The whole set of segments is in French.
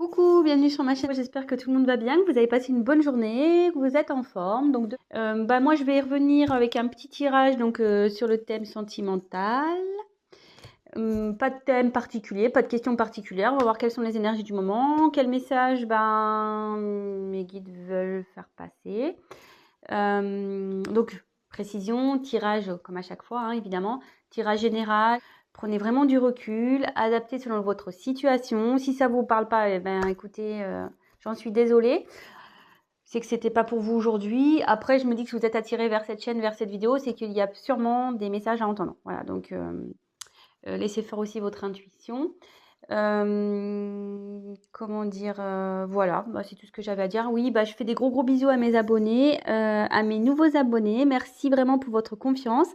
Coucou, bienvenue sur ma chaîne. J'espère que tout le monde va bien, que vous avez passé une bonne journée, que vous êtes en forme. Donc, moi, je vais revenir avec un petit tirage sur le thème sentimental. Pas de thème particulier, pas de questions particulières. On va voir quelles sont les énergies du moment, quel message mes guides veulent faire passer. Précision, tirage comme à chaque fois, hein, évidemment. Tirage général. Prenez vraiment du recul, adaptez selon votre situation. Si ça vous parle pas, écoutez, j'en suis désolée. C'est que c'était pas pour vous aujourd'hui. Après, je me dis que si vous êtes attiré vers cette chaîne, vers cette vidéo, c'est qu'il y a sûrement des messages à entendre. Voilà, laissez faire aussi votre intuition. Comment dire, voilà, c'est tout ce que j'avais à dire. Oui, je fais des gros bisous à mes abonnés, à mes nouveaux abonnés. Merci vraiment pour votre confiance.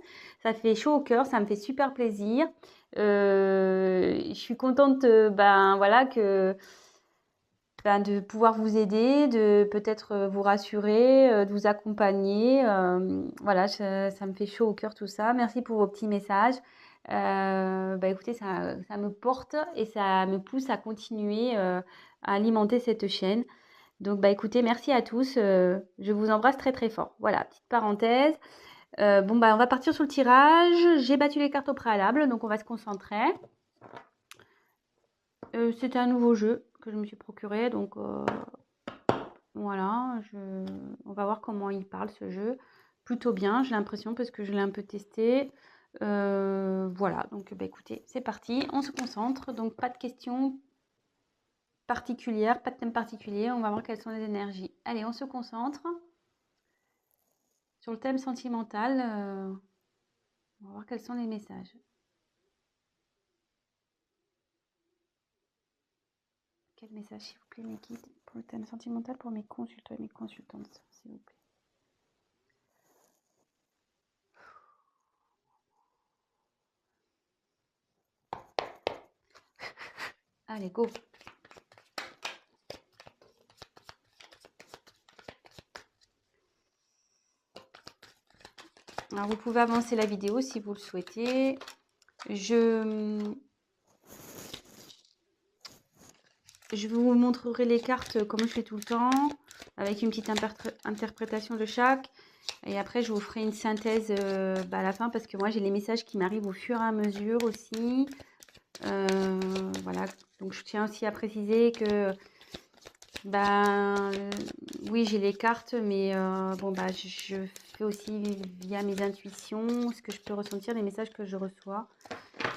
Ça fait chaud au cœur, ça me fait super plaisir. Je suis contente, voilà, de pouvoir vous aider, de peut-être vous rassurer, de vous accompagner. Voilà, ça me fait chaud au cœur tout ça. Merci pour vos petits messages. Écoutez, ça me porte et ça me pousse à continuer à alimenter cette chaîne. Donc, écoutez, merci à tous. Je vous embrasse très fort. Voilà, petite parenthèse. On va partir sur le tirage. J'ai battu les cartes au préalable, donc on va se concentrer. C'était un nouveau jeu que je me suis procuré, donc voilà, on va voir comment il parle ce jeu. Plutôt bien, j'ai l'impression, parce que je l'ai un peu testé. Voilà, donc écoutez, c'est parti, on se concentre. Donc pas de questions particulières, pas de thème particulier. On va voir quelles sont les énergies. Allez, on se concentre sur le thème sentimental. On va voir quels sont les messages. Quel message, s'il vous plaît, mes guides, pour le thème sentimental, pour mes consultants et mes consultantes, s'il vous plaît. Allez, go. Alors, vous pouvez avancer la vidéo si vous le souhaitez. Je vous montrerai les cartes comme je fais tout le temps, avec une petite interprétation de chaque. Et après, je vous ferai une synthèse à la fin, parce que moi, j'ai les messages qui m'arrivent au fur et à mesure aussi. Voilà, donc je tiens aussi à préciser que oui, j'ai les cartes, mais je fais aussi via mes intuitions ce que je peux ressentir, les messages que je reçois.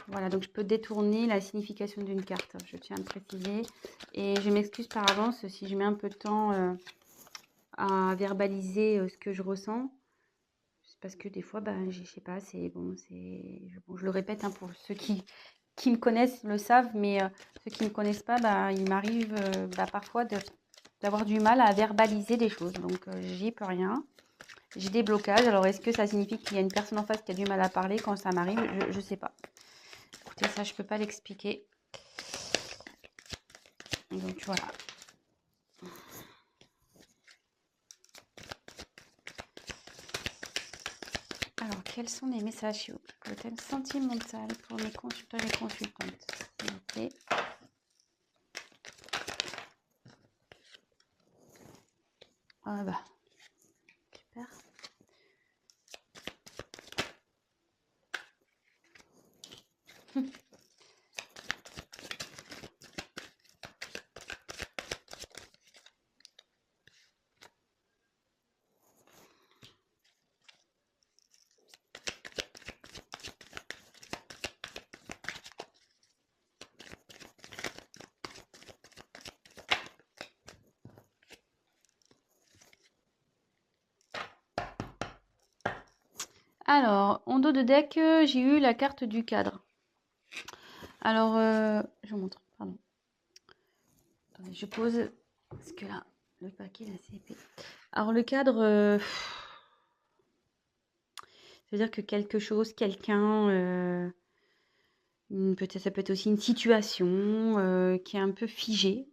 Voilà, donc je peux détourner la signification d'une carte, je tiens à le préciser. Et je m'excuse par avance si je mets un peu de temps à verbaliser ce que je ressens. C'est parce que des fois, je sais pas, je le répète, hein, pour ceux qui me connaissent le savent, mais ceux qui ne me connaissent pas, il m'arrive parfois d'avoir du mal à verbaliser des choses. Donc, j'y peux rien. J'ai des blocages. Alors, est-ce que ça signifie qu'il y a une personne en face qui a du mal à parler quand ça m'arrive? Je ne sais pas. Écoutez, ça, je ne peux pas l'expliquer. Donc, voilà. Alors, quels sont les messages pour le thème sentimental pour mes consultants et mes consultantes, s'il vous plaît? Super. Alors, en dos de deck, j'ai eu la carte du cadre. Alors, je vous montre, pardon. Attendez, je pose, parce que là, le paquet est assez épais. Alors, le cadre, c'est-à-dire que quelque chose, quelqu'un, peut-être, ça peut être aussi une situation qui est un peu figée.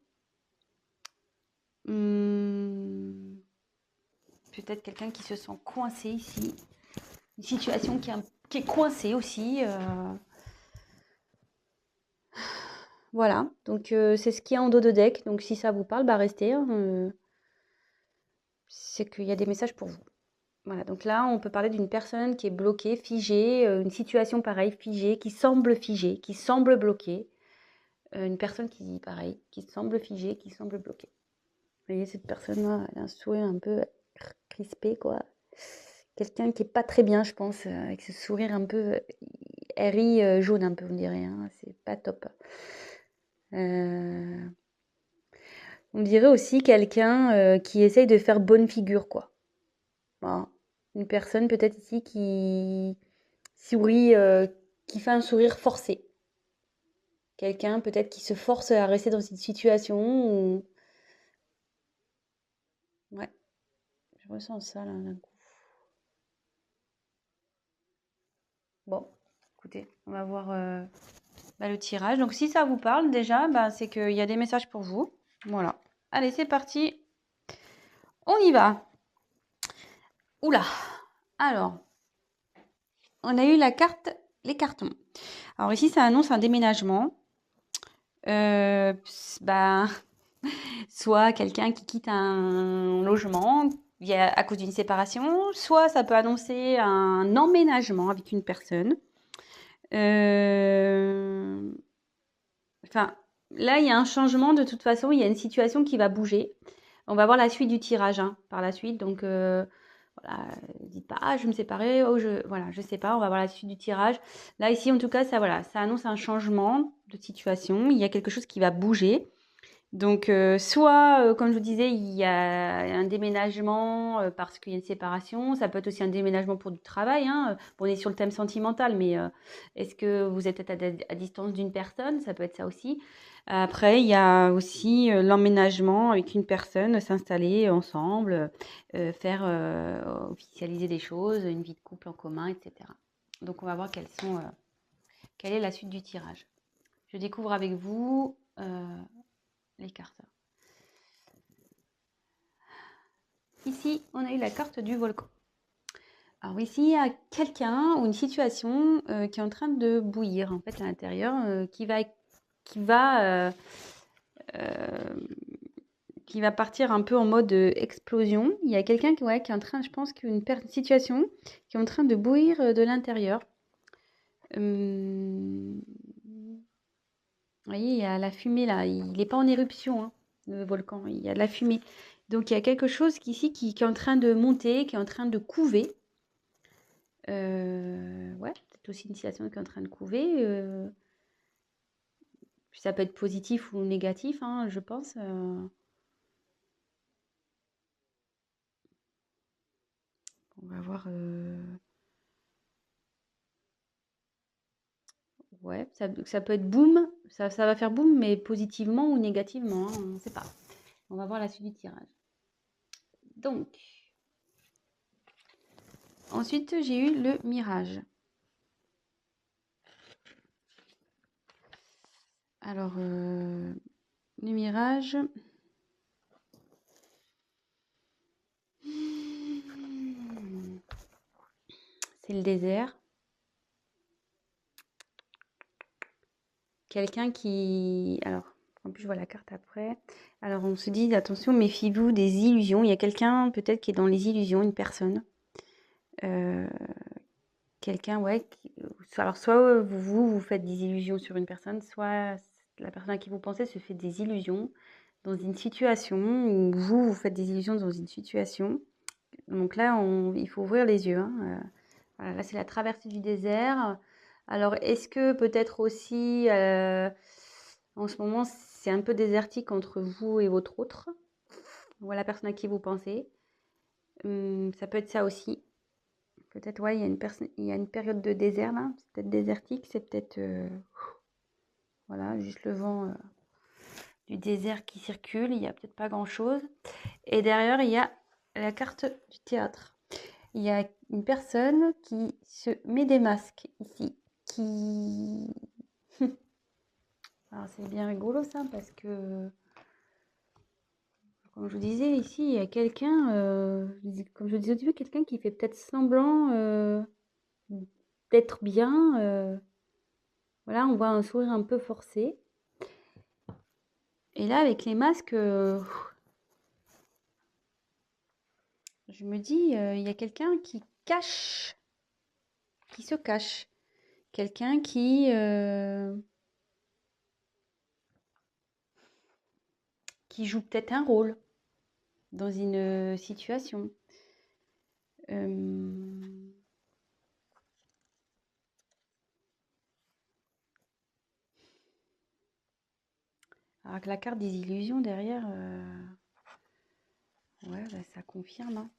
Peut-être quelqu'un qui se sent coincé ici. Une situation qui est coincée aussi. Voilà, donc c'est ce qu'il y a en dos de deck. Donc si ça vous parle, bah restez, hein, c'est qu'il y a des messages pour vous. Voilà, donc là, on peut parler d'une personne qui est bloquée, figée, une situation pareille, figée, qui semble bloquée. Une personne qui, pareil, qui semble figée, qui semble bloquée. Vous voyez, cette personne-là, elle a un sourire un peu crispé, quoi. Quelqu'un qui est pas très bien, je pense, avec ce sourire un peu, elle rit jaune un peu, on dirait, hein, c'est pas top. Euh, on dirait aussi quelqu'un qui essaye de faire bonne figure, quoi. Voilà. Une personne peut-être ici qui sourit, qui fait un sourire forcé. Quelqu'un peut-être qui se force à rester dans une situation où... Ouais, je ressens ça là d'un coup. Bon, écoutez, on va voir bah, le tirage. Donc si ça vous parle déjà, bah, c'est qu'il y a des messages pour vous. Voilà. Allez, c'est parti. On y va. Oula. Alors, on a eu la carte, les cartons. Alors ici, ça annonce un déménagement. Bah, soit quelqu'un qui quitte un logement à cause d'une séparation, soit ça peut annoncer un emménagement avec une personne. Enfin, là, il y a un changement de toute façon, il y a une situation qui va bouger. On va voir la suite du tirage hein, par la suite. Donc, voilà, dites pas, ah, je vais me séparer, oh, voilà, je sais pas, on va voir la suite du tirage. Là, ici, en tout cas, ça, voilà, ça annonce un changement de situation. Il y a quelque chose qui va bouger. Donc, soit, comme je vous disais, il y a un déménagement parce qu'il y a une séparation. Ça peut être aussi un déménagement pour du travail. Hein. Bon, on est sur le thème sentimental, mais est-ce que vous êtes peut-être à distance d'une personne? Ça peut être ça aussi. Après, il y a aussi l'emménagement avec une personne, s'installer ensemble, faire officialiser des choses, une vie de couple en commun, etc. Donc, on va voir quelle est la suite du tirage. Je découvre avec vous les cartes. Ici, on a eu la carte du volcan. Alors ici, il y a quelqu'un ou une situation qui est en train de bouillir en fait à l'intérieur, euh, qui va partir un peu en mode explosion. Il y a quelqu'un ouais, qui est en train, je pense qu'une situation qui est en train de bouillir de l'intérieur. Vous voyez, il y a la fumée là. Il n'est pas en éruption, hein, le volcan. Il y a de la fumée. Donc il y a quelque chose ici qui est en train de monter, qui est en train de couver. Ouais, peut-être aussi une situation qui est en train de couver. Ça peut être positif ou négatif, hein, je pense. On va voir. Ouais, ça peut être boum. Ça va faire boum, mais positivement ou négativement, hein, on ne sait pas. On va voir la suite du tirage. Donc, ensuite, j'ai eu le mirage. Alors, le mirage. C'est le désert. Quelqu'un qui... Alors, en plus, je vois la carte après. Alors, on se dit, attention, méfiez-vous des illusions. Il y a quelqu'un, peut-être, qui est dans les illusions, une personne. Quelqu'un, ouais. Alors, soit vous faites des illusions sur une personne, soit la personne à qui vous pensez se fait des illusions dans une situation, ou vous faites des illusions dans une situation. Donc là, il faut ouvrir les yeux. Hein. Voilà, là, c'est la traversée du désert. Alors, est-ce que peut-être aussi, en ce moment, c'est un peu désertique entre vous et votre autre, ou la personne à qui vous pensez. Ça peut être ça aussi. Peut-être, ouais, il y a une période de désert là. C'est peut-être désertique, c'est peut-être, voilà, juste le vent du désert qui circule. Il n'y a peut-être pas grand-chose. Et derrière, il y a la carte du théâtre. Il y a une personne qui se met des masques ici, qui... Alors c'est bien rigolo ça parce que, comme je vous disais ici, il y a quelqu'un, comme je vous disais au début, quelqu'un qui fait peut-être semblant d'être bien. Voilà, on voit un sourire un peu forcé. Et là, avec les masques, je me dis, il y a quelqu'un qui se cache. Quelqu'un qui joue peut-être un rôle dans une situation. Euh, Alors que la carte des illusions derrière, ouais, bah, ça confirme, hein.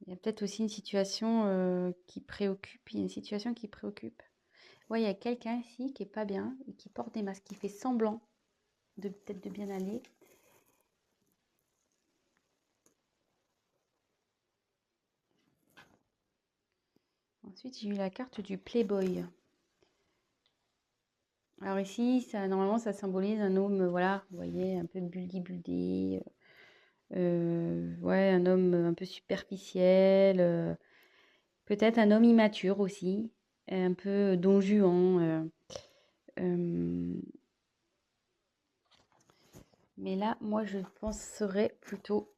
Il y a peut-être aussi une situation qui préoccupe. Il y a une situation qui préoccupe. Ouais, il y a quelqu'un ici qui est pas bien et qui porte des masques, qui fait semblant de peut-être de bien aller. Ensuite, j'ai eu la carte du Playboy. Alors ici, ça, normalement, ça symbolise un homme, voilà, vous voyez, un peu buldy-buldy. Ouais, un homme un peu superficiel. Peut-être un homme immature aussi, un peu don Juan. Euh, mais là, moi, je penserais plutôt.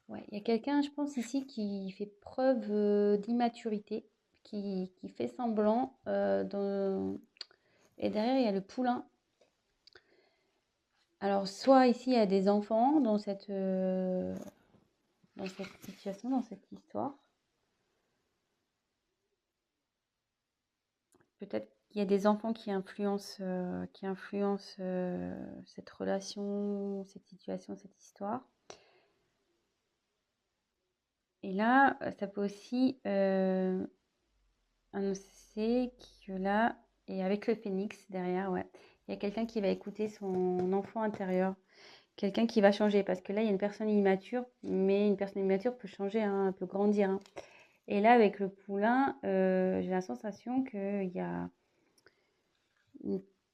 Ouais, il y a quelqu'un, je pense, ici qui fait preuve d'immaturité, qui fait semblant. Et derrière, il y a le poulain. Alors, soit ici, il y a des enfants dans cette situation, dans cette histoire. Peut-être qu'il y a des enfants qui influencent cette relation, cette situation, cette histoire. Et là, ça peut aussi annoncer que là, et avec le phénix derrière, ouais, il y a quelqu'un qui va écouter son enfant intérieur, quelqu'un qui va changer, parce que là, il y a une personne immature, mais une personne immature peut changer, hein, peut grandir, hein. Et là, avec le poulain, j'ai la sensation qu'il y a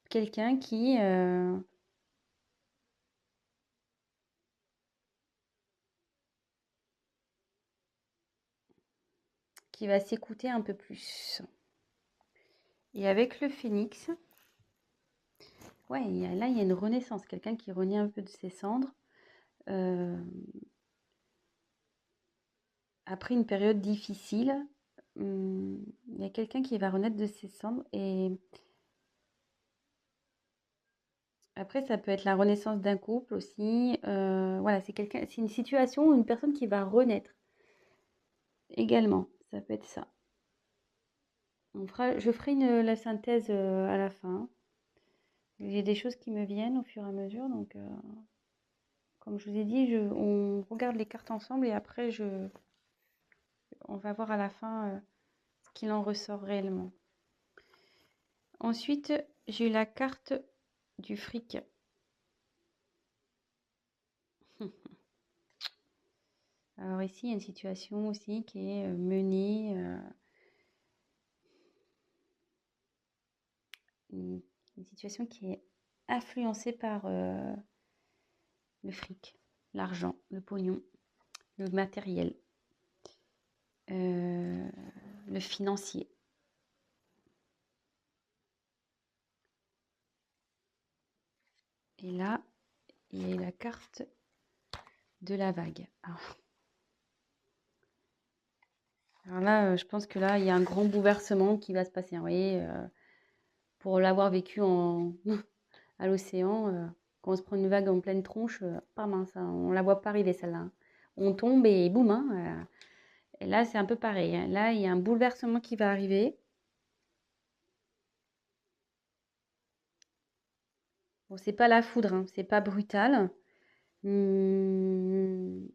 quelqu'un qui va s'écouter un peu plus. Et avec le phénix, ouais, là, il y a une renaissance, quelqu'un qui renaît un peu de ses cendres. euh, Après une période difficile, il y a quelqu'un qui va renaître de ses cendres. Et après, ça peut être la renaissance d'un couple aussi. Voilà, c'est une situation où une personne qui va renaître également. Ça peut être ça. Je ferai la synthèse à la fin. Il y a des choses qui me viennent au fur et à mesure. Donc, comme je vous ai dit, on regarde les cartes ensemble et après, on va voir à la fin ce qu'il en ressort réellement. Ensuite, j'ai eu la carte du fric. Alors ici, il y a une situation aussi qui est menée, une, une situation qui est influencée par le fric, l'argent, le pognon, le matériel, euh, le financier. Et là, il y a la carte de la vague. Alors là, je pense que là, il y a un grand bouleversement qui va se passer, hein. Vous voyez, pour l'avoir vécu à l'océan, quand on se prend une vague en pleine tronche, pas mince, hein, on la voit pas arriver celle-là, hein. On tombe et boum, hein, et là, c'est un peu pareil, hein. Là, il y a un bouleversement qui va arriver. Bon, c'est pas la foudre, hein, c'est pas brutal. Hum,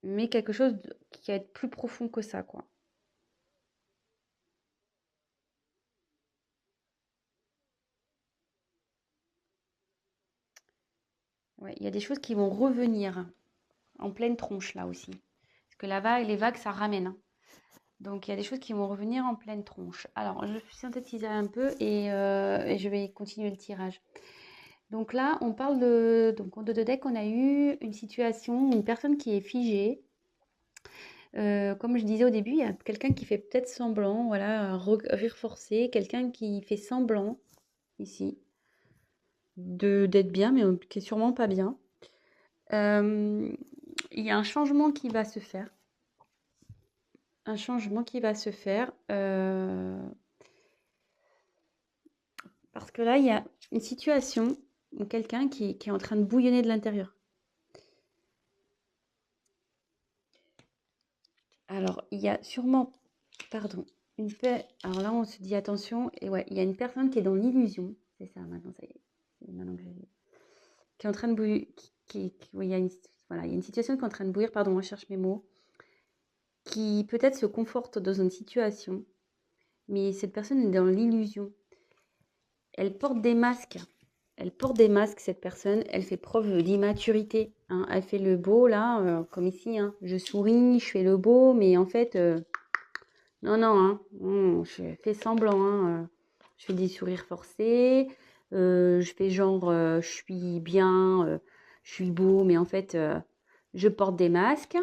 mais quelque chose qui va être plus profond que ça, quoi. Ouais, il y a des choses qui vont revenir en pleine tronche là aussi. Parce que les vagues, ça ramène, hein. Donc, il y a des choses qui vont revenir en pleine tronche. Alors, je synthétise un peu et je vais continuer le tirage. Donc là, on parle de... Donc, en 2 de deck, on a eu une situation, une personne qui est figée. Comme je disais au début, il y a quelqu'un qui fait peut-être semblant, voilà, un rire forcé, quelqu'un qui fait semblant, ici, d'être bien, mais qui est sûrement pas bien. Il y a un changement qui va se faire. Un changement qui va se faire. Parce que là, il y a une situation où quelqu'un qui est en train de bouillonner de l'intérieur. Alors, il y a sûrement, pardon, une paix. Alors là, on se dit attention, et ouais, il y a une personne qui est dans l'illusion. C'est ça, maintenant, ça y est. C'est maintenant que qui est en train de bouillir. Oui, il y a une, voilà, il y a une situation qui est en train de bouillir, pardon, je cherche mes mots, qui peut-être se conforte dans une situation, mais cette personne est dans l'illusion. Elle porte des masques. Elle porte des masques, cette personne. Elle fait preuve d'immaturité, hein. Elle fait le beau, là, comme ici, hein. Je souris, je fais le beau, mais en fait, non, non, hein. Je fais semblant, hein. Je fais des sourires forcés. Je fais genre, je suis bien, je suis beau, mais en fait, je porte des masques.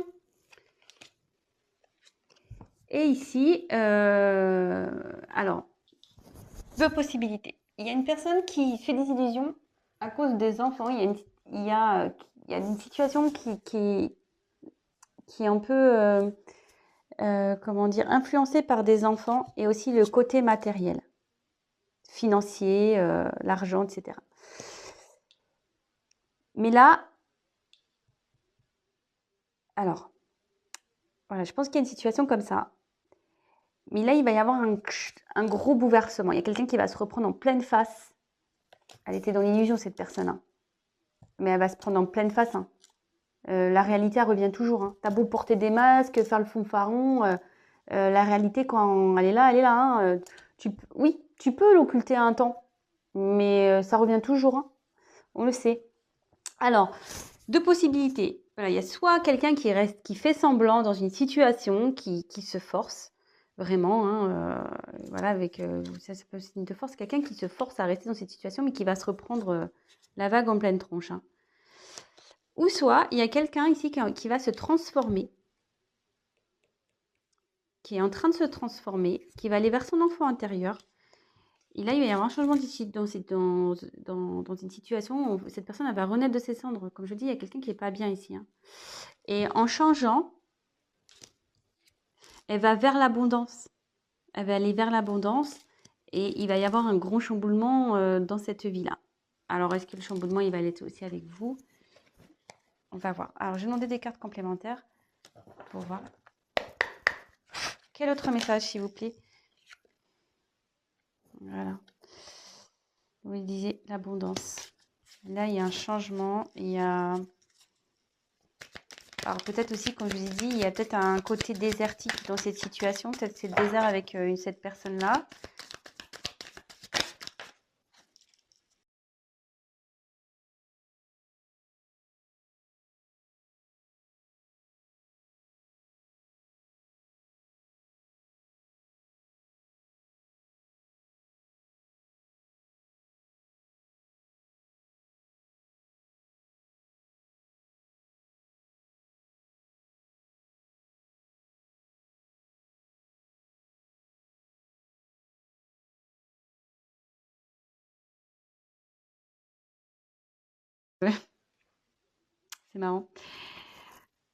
Et ici, alors, 2 possibilités. Il y a une personne qui fait des illusions à cause des enfants. Il y a une situation qui est un peu, comment dire, influencée par des enfants et aussi le côté matériel, financier, l'argent, etc. Mais là, alors, voilà, je pense qu'il y a une situation comme ça. Mais là, il va y avoir un gros bouleversement. Il y a quelqu'un qui va se reprendre en pleine face. Elle était dans l'illusion, cette personne, hein. Mais elle va se prendre en pleine face, hein. La réalité, elle revient toujours, hein. T'as beau porter des masques, faire le fanfaron, la réalité, quand elle est là, hein. Oui, tu peux l'occulter un temps, mais ça revient toujours, hein. On le sait. Alors, 2 possibilités. Voilà, il y a soit quelqu'un qui fait semblant dans une situation, qui se force, vraiment, hein, voilà, avec ça peut être signe de force, quelqu'un qui se force à rester dans cette situation, mais qui va se reprendre la vague en pleine tronche, hein. Ou soit, il y a quelqu'un ici qui va se transformer, qui est en train de se transformer, qui va aller vers son enfant intérieur. Et là, il va y avoir un changement dans une situation où cette personne elle va renaître de ses cendres. Comme je dis, il y a quelqu'un qui n'est pas bien ici, hein. Et en changeant, elle va vers l'abondance. Elle va aller vers l'abondance et il va y avoir un gros chamboulement dans cette vie-là. Alors, est-ce que le chamboulement, il va aller aussi avec vous? On va voir. Alors, je vais demander des cartes complémentaires pour voir. Quel autre message, s'il vous plaît? Voilà. Vous disiez l'abondance. Là, il y a un changement. Il y a... Alors, peut-être aussi, comme je vous ai dit, il y a peut-être un côté désertique dans cette situation. Peut-être c'est le désert avec cette personne-là. C'est marrant.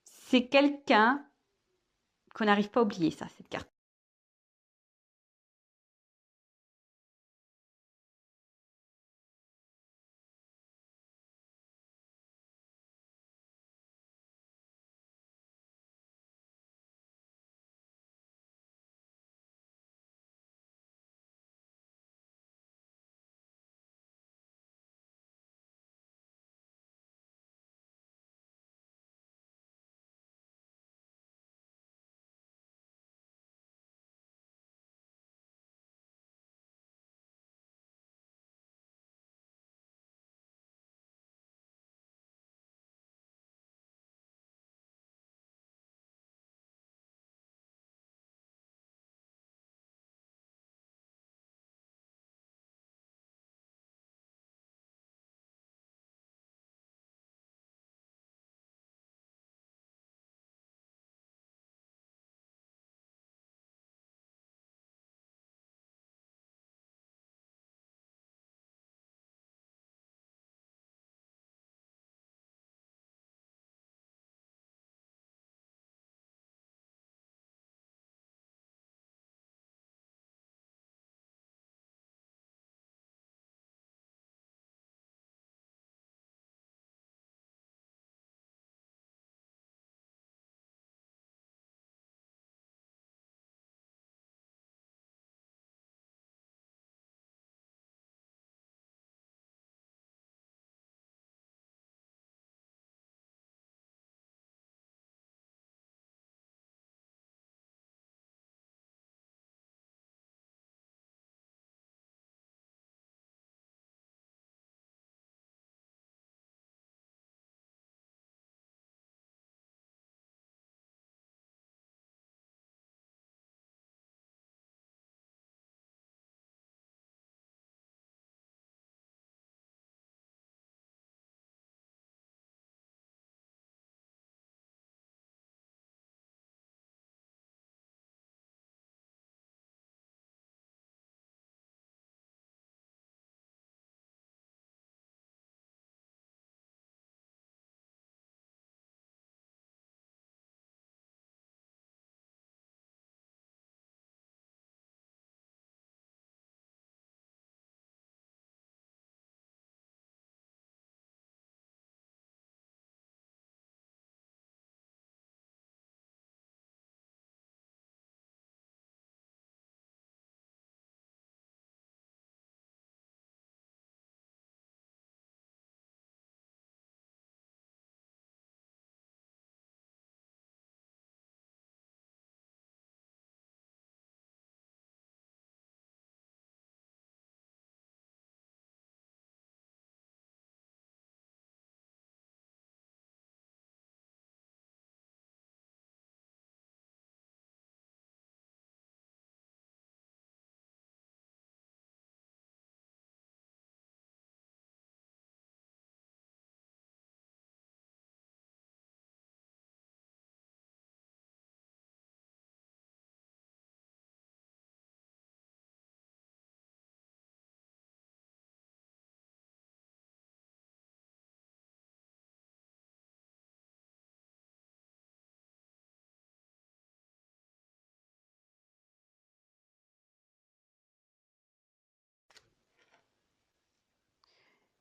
C'est quelqu'un qu'on n'arrive pas à oublier, ça, cette carte.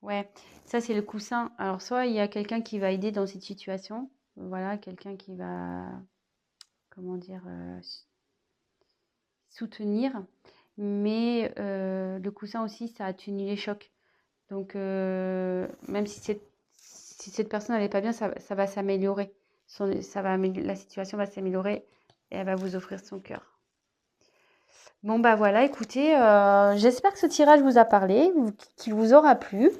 Ouais, ça c'est le coussin. Alors soit il y a quelqu'un qui va aider dans cette situation, voilà, quelqu'un qui va, comment dire, soutenir, mais le coussin aussi, ça atténue les chocs. Donc même si cette personne n'allait pas bien, ça va s'améliorer. La situation va s'améliorer et elle va vous offrir son cœur. Bon bah voilà, écoutez, j'espère que ce tirage vous a parlé, qu'il vous aura plu.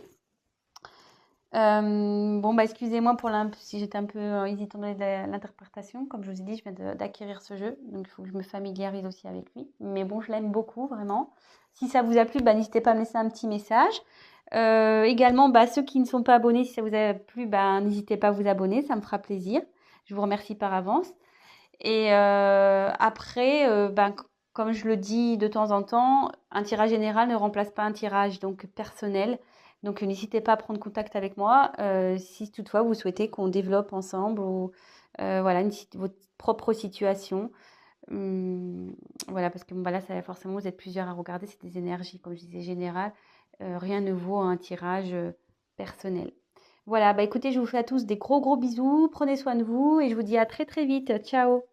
Bon, bah, excusez-moi pour si j'étais un peu hésitante dans l'interprétation. Comme je vous ai dit, je viens d'acquérir ce jeu, donc il faut que je me familiarise aussi avec lui. Mais bon, je l'aime beaucoup, vraiment. Si ça vous a plu, bah, n'hésitez pas à me laisser un petit message. Également, bah, ceux qui ne sont pas abonnés, si ça vous a plu, bah, n'hésitez pas à vous abonner, ça me fera plaisir. Je vous remercie par avance. Et après, ben, comme je le dis de temps en temps, un tirage général ne remplace pas un tirage donc personnel. Donc n'hésitez pas à prendre contact avec moi si toutefois vous souhaitez qu'on développe ensemble ou voilà votre propre situation. Voilà, parce que bon, bah, là, forcément, vous êtes plusieurs à regarder, c'est des énergies, comme je disais, générales. Rien ne vaut un tirage personnel. Voilà, bah écoutez, je vous fais à tous des gros gros bisous, prenez soin de vous et je vous dis à très très vite. Ciao!